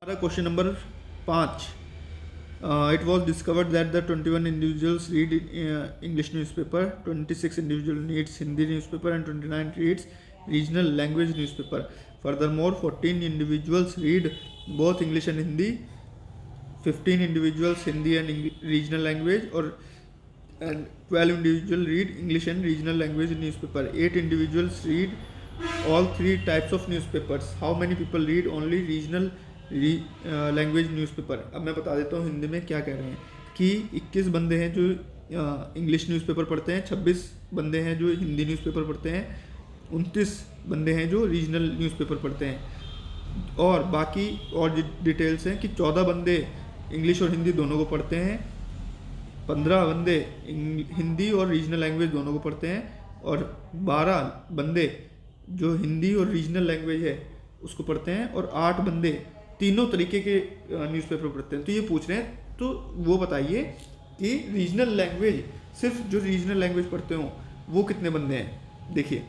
Question number 5. It was discovered that the 21 individuals read English newspaper, 26 individual reads Hindi newspaper, and 29 reads regional language newspaper. Furthermore, 14 individuals read both English and Hindi, 15 individuals Hindi and regional language, and 12 individuals read English and regional language newspaper. 8 individuals read all three types of newspapers. How many people read only regional language newspaper? अब मैं बता देता हूँ हिंदी में क्या कह रहे हैं कि 21 बंदे हैं जो इंग्लिश न्यूज़पेपर पढ़ते हैं, 26 बंदे हैं जो हिंदी न्यूज़पेपर पढ़ते हैं, 29 बंदे हैं जो रीजनल न्यूज़पेपर पढ़ते हैं, और बाकी और डिटेल्स हैं कि 14 बंदे इंग्लिश और हिंदी दोनों को पढ़ते हैं, 15 बंदे हिंदी और रीजनल लैंग्वेज दोनों को पढ़ते हैं, और 12 बंदे जो हिंदी और रीजनल लैंग्वेज है उसको पढ़ते हैं, और 8 बंदे तीनों तरीके के न्यूज़पेपर पढ़ते हैं. तो ये पूछ रहे हैं, तो वो बताइए कि रीजनल लैंग्वेज, सिर्फ जो रीजनल लैंग्वेज पढ़ते हो वो कितने बंदे हैं. देखिए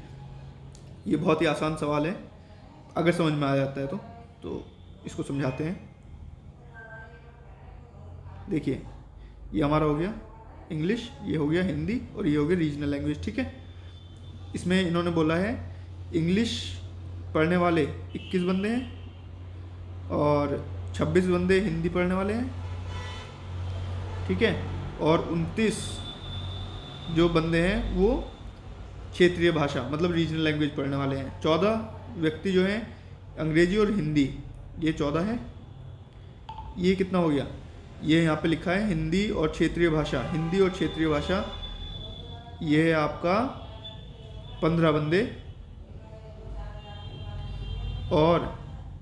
ये बहुत ही आसान सवाल है, अगर समझ में आ जाता है तो इसको समझाते हैं. देखिए ये हमारा हो गया इंग्लिश, ये हो गया हिंदी, और ये हो गया रीजनल लैंग्वेज. ठीक है, इसमें इन्होंने बोला है इंग्लिश पढ़ने वाले 21 बंदे हैं और 26 बंदे हिंदी पढ़ने वाले हैं. ठीक है, और 29 जो बंदे हैं वो क्षेत्रीय भाषा मतलब रीजनल लैंग्वेज पढ़ने वाले हैं. 14 व्यक्ति जो हैं अंग्रेजी और हिंदी, ये 14 है. ये कितना हो गया, ये यहाँ पे लिखा है हिंदी और क्षेत्रीय भाषा. हिंदी और क्षेत्रीय भाषा ये है आपका 15 बंदे, और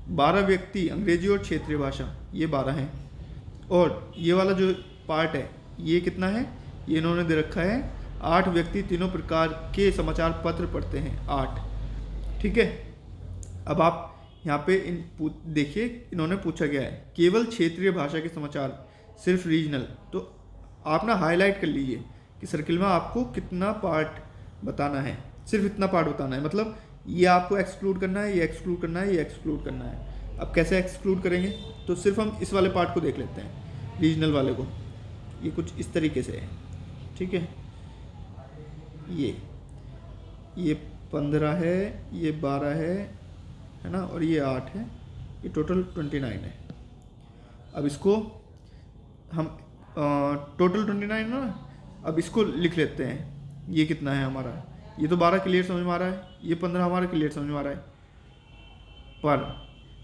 12 व्यक्ति अंग्रेजी और क्षेत्रीय भाषा, ये 12 हैं. और ये वाला जो पार्ट है ये कितना है, ये इन्होंने दे रखा है 8 व्यक्ति तीनों प्रकार के समाचार पत्र पढ़ते हैं, 8. ठीक है, अब आप यहाँ पे देखिए इन्होंने पूछा गया है केवल क्षेत्रीय भाषा के समाचार, सिर्फ रीजनल. तो आप ना हाईलाइट कर लीजिए कि सर्किल में आपको कितना पार्ट बताना है, सिर्फ इतना पार्ट बताना है. मतलब ये आपको एक्सक्लूड करना है, ये एक्सक्लूड करना है, ये एक्सक्लूड करना है. अब कैसे एक्सक्लूड करेंगे, तो सिर्फ हम इस वाले पार्ट को देख लेते हैं, रीजनल वाले को. ये कुछ इस तरीके से है. ठीक है, ये 15 है, ये 12 है ना, और ये 8 है, ये टोटल 29 है. अब इसको हम टोटल 29 ना, अब इसको लिख लेते हैं. ये कितना है हमारा, ये तो 12 क्लियर समझ में आ रहा है, ये 15 हमारा क्लियर समझ में आ रहा है. पर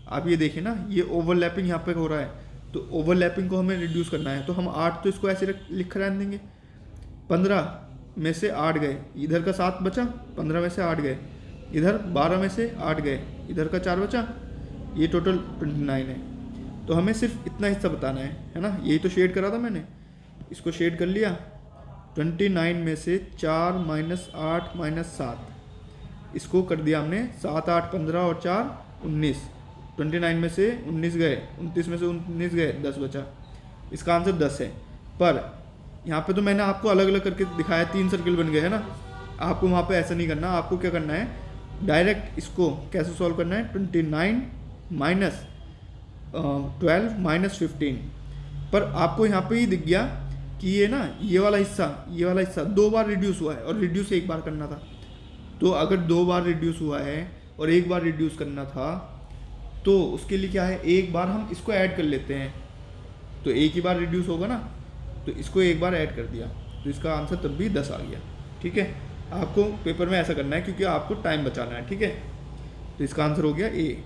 आप ये देखिए ना, ये ओवरलैपिंग यहाँ पे हो रहा है, तो ओवरलैपिंग को हमें रिड्यूस करना है. तो हम 8 तो इसको ऐसे लिख रहने देंगे. 15 में से 8 गए, इधर का 7 बचा, 15 में से 8 गए, इधर 12 में से 8 गए, इधर का 4 बचा, ये टोटल 29 है. तो हमें सिर्फ इतना हिस्सा बताना है ना. यही तो शेड करा था मैंने, इसको शेड कर लिया. 29 में से 4 माइनस 8 माइनस 7, इसको कर दिया हमने 7 8 15 और 4 19. 29 में से 19 गए, 29 में से 19 गए, 10 बचा. इसका आंसर 10 है. पर यहाँ पे तो मैंने आपको अलग अलग करके दिखाया, 3 सर्किल बन गए है ना. आपको वहाँ पे ऐसा नहीं करना, आपको क्या करना है, डायरेक्ट इसको कैसे सॉल्व करना है. 29 माइनस 12 माइनस 15. पर आपको यहाँ पे ही दिख गया कि ये ना ये वाला हिस्सा 2 बार रिड्यूस हुआ है, और रिड्यूस 1 बार करना था. तो अगर 2 बार रिड्यूस हुआ है और 1 बार रिड्यूस करना था, तो उसके लिए क्या है, 1 बार हम इसको ऐड कर लेते हैं, तो एक ही बार रिड्यूस होगा ना, तो इसको 1 बार ऐड कर दिया, तो इसका आंसर तब भी 10 आ गया. ठीक है, आपको पेपर में ऐसा करना है क्योंकि आपको टाइम बचाना है. ठीक है, तो इसका आंसर हो गया ए.